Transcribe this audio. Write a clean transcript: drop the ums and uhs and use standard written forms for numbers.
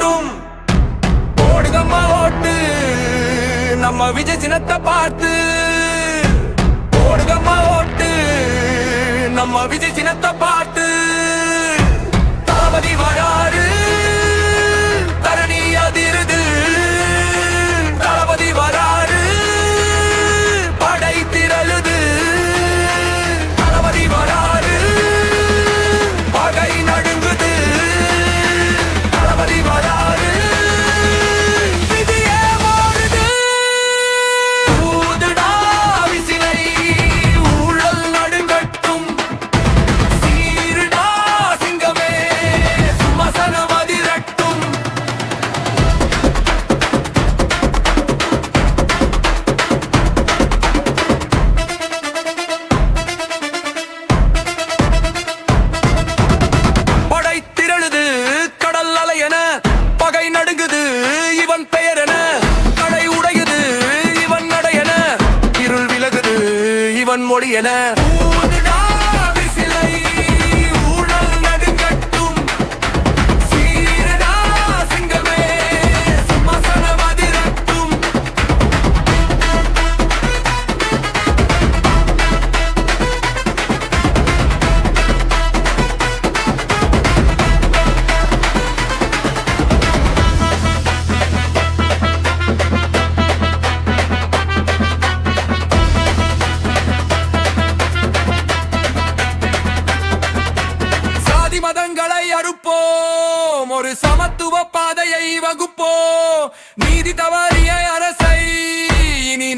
அதிரட்டும். போடுங்கம்மா ஓட்டு நம்ம விஜய் சின்னத்தை பார்த்து. போடுங்கம்மா ஓட்டு நம்ம விஜய் சின்னத்தை பார்த்து. தளபதி வராரு தரணி அதிருது. தளபதி வராரு படை திரளுது. தளபதி வராரு பகை நடுங்குது. தளபதி வராரு விதியே மாறுது. ஊதுடா விசிலை ஊழல் நடுங்கட்டும். சீருடா சிங்கமே சுமசனம் அதிரட்டும். படை திரளுது கடல் அலையென. பகை நடுங்குது இவன் பெயரென. கடை உடையுது இவன் நடையென. இருள் விலகுது இவன் மொழியென. ஊதுடா விசிலை ஊழல் நடுங்கட்டும். சீருடா சிங்கமே சிம்மாசனம் அதிரட்டும். சாதி மதங்களை அறுப்போம். ஒரு சமத்துவ பாதையை வகுப்போம். நீதி தவறிய அரசை இனி